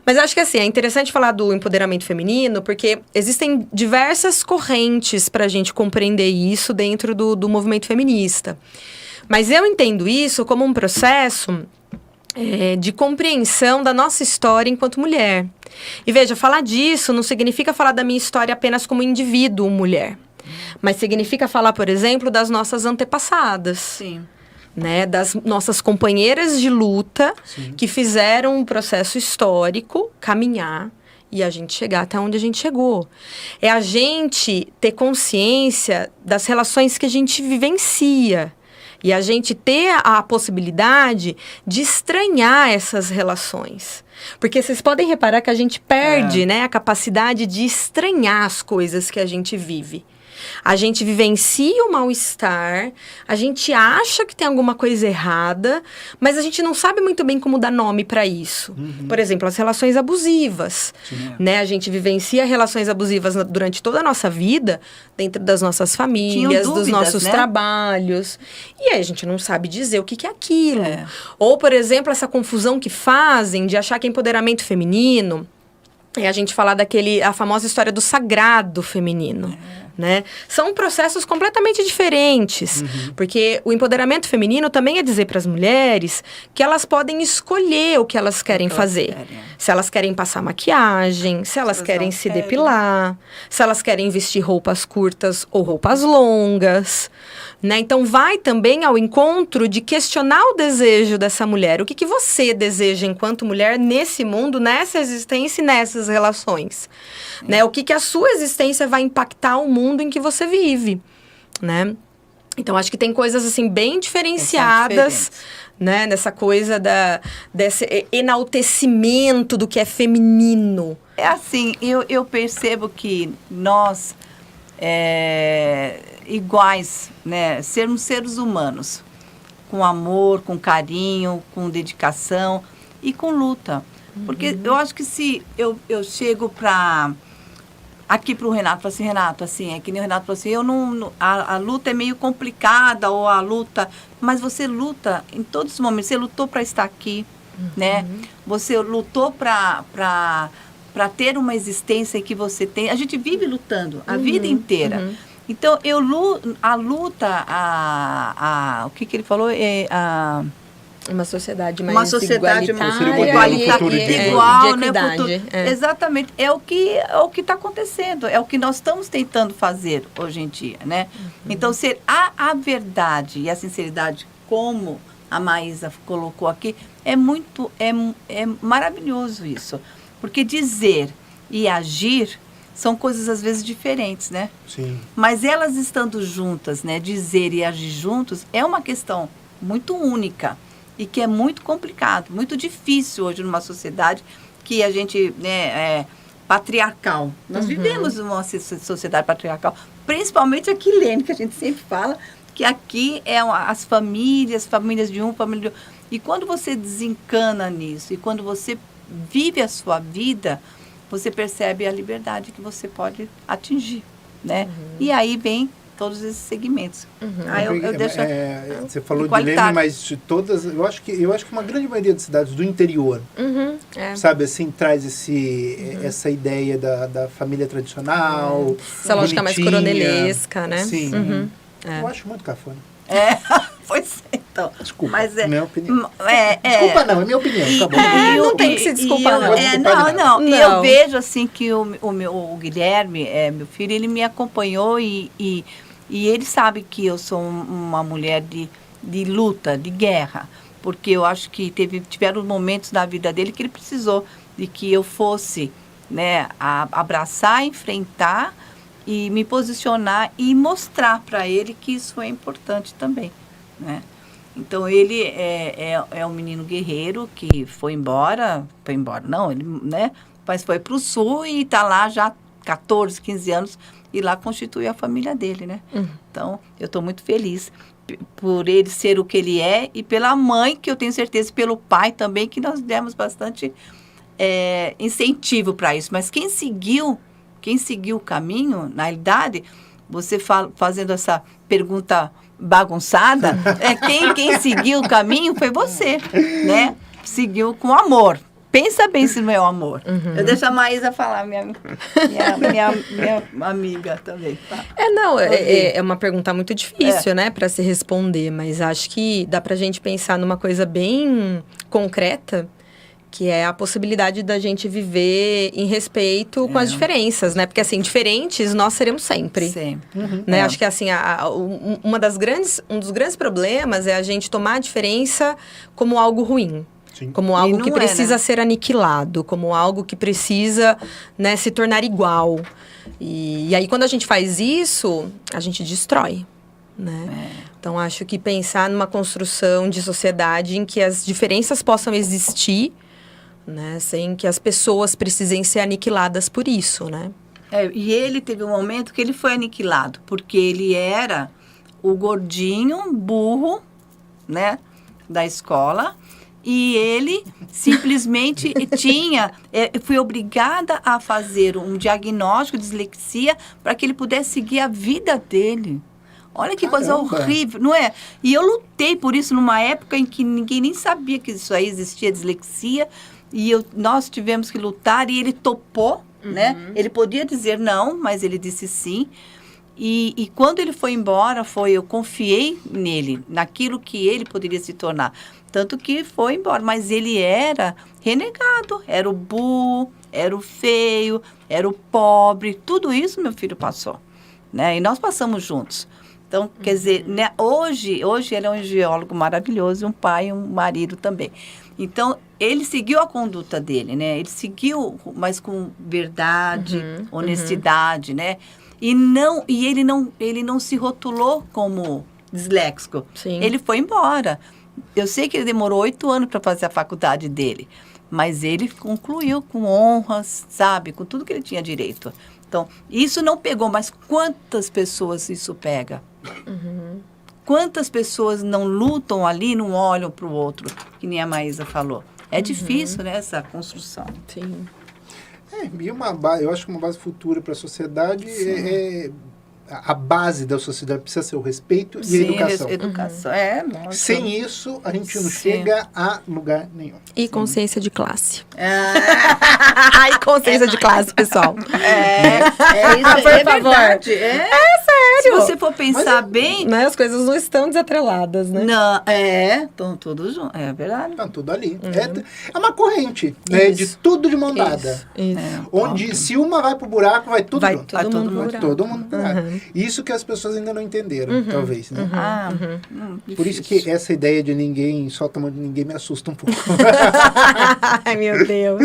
Mas acho que assim, é interessante falar do empoderamento feminino, porque existem diversas correntes para a gente compreender isso dentro do movimento feminista. Mas eu entendo isso como um processo de compreensão da nossa história enquanto mulher. E veja, falar disso não significa falar da minha história apenas como indivíduo, mulher. Mas significa falar, por exemplo, das nossas antepassadas. Sim. Né, das nossas companheiras de luta, sim, que fizeram um processo histórico caminhar e a gente chegar até onde a gente chegou. É a gente ter consciência das relações que a gente vivencia e a gente ter a possibilidade de estranhar essas relações. Porque vocês podem reparar que a gente perde, né, a capacidade de estranhar as coisas que a gente vive. A gente vivencia o mal-estar, a gente acha que tem alguma coisa errada, mas a gente não sabe muito bem como dar nome para isso. Uhum. Por exemplo, as relações abusivas. Né? A gente vivencia relações abusivas durante toda a nossa vida, dentro das nossas famílias, dos nossos trabalhos. E aí a gente não sabe dizer o que é aquilo. Ou, por exemplo, essa confusão que fazem de achar que empoderamento feminino é a gente falar a famosa história do sagrado feminino. Né? São processos completamente diferentes, porque o empoderamento feminino também é dizer para as mulheres que elas podem escolher o que elas querem fazer. Se elas querem passar maquiagem, se elas querem se depilar, se elas querem vestir roupas curtas ou roupas longas. Né? Então, vai também ao encontro de questionar o desejo dessa mulher. O que você deseja enquanto mulher nesse mundo, nessa existência e nessas relações? Né? O que a sua existência vai impactar o mundo em que você vive? Né? Então, acho que tem coisas assim bem diferenciadas, né? Nessa coisa desse enaltecimento do que é feminino. É assim, eu percebo que nós... iguais, né? Sermos seres humanos, com amor, com carinho, com dedicação e com luta. Porque eu acho que se eu chego aqui para o Renato, falo assim, Renato, assim, é que nem o Renato falou assim, a luta é meio complicada, ou a luta, mas você luta em todos os momentos, você lutou para estar aqui, né? Você lutou para ter uma existência que você tem. A gente vive lutando a vida inteira. Então, a luta, o que ele falou? Uma sociedade mais uma sociedade igualitária, igual, né? Exatamente. É o que está acontecendo. É o que nós estamos tentando fazer hoje em dia, né? Então, ser a verdade e a sinceridade, como a Maísa colocou aqui, é maravilhoso isso. Porque dizer e agir são coisas, às vezes, diferentes, né? Sim. Mas elas estando juntas, né? Dizer e agir juntos é uma questão muito única e que é muito complicado, muito difícil hoje numa sociedade que a gente, né, patriarcal. Nós vivemos numa sociedade patriarcal, principalmente aqui, Lene, que a gente sempre fala, que aqui é as famílias de um, família de outro. E quando você desencana nisso, e quando você vive a sua vida, você percebe a liberdade que você pode atingir, né? E aí vem todos esses segmentos. Aí eu deixo você falou de Leme, mas de todas, eu acho que uma grande maioria das cidades do interior, sabe, assim, traz essa ideia da família tradicional, essa lógica mais coronelesca, né? Sim. Eu acho muito cafona. Pois é, então. Desculpa, mas minha opinião. Desculpa não, é minha opinião, tá bom. Não tem que se desculpar, não. E eu vejo, assim, que o Guilherme, meu filho, ele me acompanhou e ele sabe que eu sou uma mulher de luta, de guerra, porque eu acho que tiveram momentos na vida dele que ele precisou de que eu fosse, né, abraçar, enfrentar e me posicionar e mostrar para ele que isso é importante também, né? Então, ele é um menino guerreiro que foi embora, não, ele, né, mas foi para o sul e está lá já 14, 15 anos e lá constitui a família dele, né? Então, eu estou muito feliz por ele ser o que ele é e pela mãe, que eu tenho certeza, pelo pai também, que nós demos bastante incentivo para isso. Mas quem seguiu o caminho, na realidade, você fazendo essa pergunta bagunçada, quem seguiu o caminho foi você, né? Seguiu com amor, Pensa bem se não é o amor. Eu deixo a Maísa falar, minha amiga também. Tá? É uma pergunta muito difícil, né, para se responder, mas acho que dá pra gente pensar numa coisa bem concreta, que é a possibilidade da gente viver em respeito com as diferenças, né? Porque, assim, diferentes nós seremos sempre. Sempre. Né? Acho que, assim, um dos grandes problemas é a gente tomar a diferença como algo ruim. Sim. Como algo que precisa ser aniquilado, como algo que precisa, né, se tornar igual. E aí, quando a gente faz isso, a gente destrói, né? Então, acho que pensar numa construção de sociedade em que as diferenças possam existir, né, sem que as pessoas precisem ser aniquiladas por isso, né? E ele teve um momento que ele foi aniquilado, porque ele era o gordinho, burro, né, da escola, e ele simplesmente foi obrigada a fazer um diagnóstico de dislexia para que ele pudesse seguir a vida dele. Olha que coisa horrível, não é? E eu lutei por isso numa época em que ninguém nem sabia que isso aí existia, dislexia. E nós tivemos que lutar e ele topou, né? Ele podia dizer não, mas ele disse sim. E quando ele foi embora, eu confiei nele, naquilo que ele poderia se tornar. Tanto que foi embora, mas ele era renegado, era o burro, era o feio, era o pobre. Tudo isso meu filho passou, né? E nós passamos juntos. Então, quer dizer, né, hoje ele é um geólogo maravilhoso, um pai e um marido também. Então, ele seguiu a conduta dele, né? Ele seguiu, mas com verdade, honestidade, né? E ele não se rotulou como disléxico. Sim. Ele foi embora. Eu sei que ele demorou 8 anos para fazer a faculdade dele, mas ele concluiu com honras, sabe? Com tudo que ele tinha direito. Então, isso não pegou, mas quantas pessoas isso pega? Quantas pessoas não lutam ali, não olham para o outro, que nem a Maísa falou. É difícil, né, essa construção. Sim. E eu acho que uma base futura para a sociedade a base da sociedade precisa ser o respeito e a educação. Educação, lógico. Sem isso, a gente não chega a lugar nenhum. E consciência de classe. Ai, consciência de classe, pessoal. Isso, por favor. Verdade. Sério. Se você for pensar bem... Né, as coisas não estão desatreladas, né? Não, estão todos juntos. É verdade. Estão tudo ali. É uma corrente, né, de tudo de mão dada. Isso. Onde, se uma vai pro buraco, vai tudo junto. Vai todo mundo pro buraco. Isso que as pessoas ainda não entenderam, talvez, né? Por isso difícil. que essa ideia de ninguém solta a mão de ninguém me assusta um pouco. Ai, meu Deus.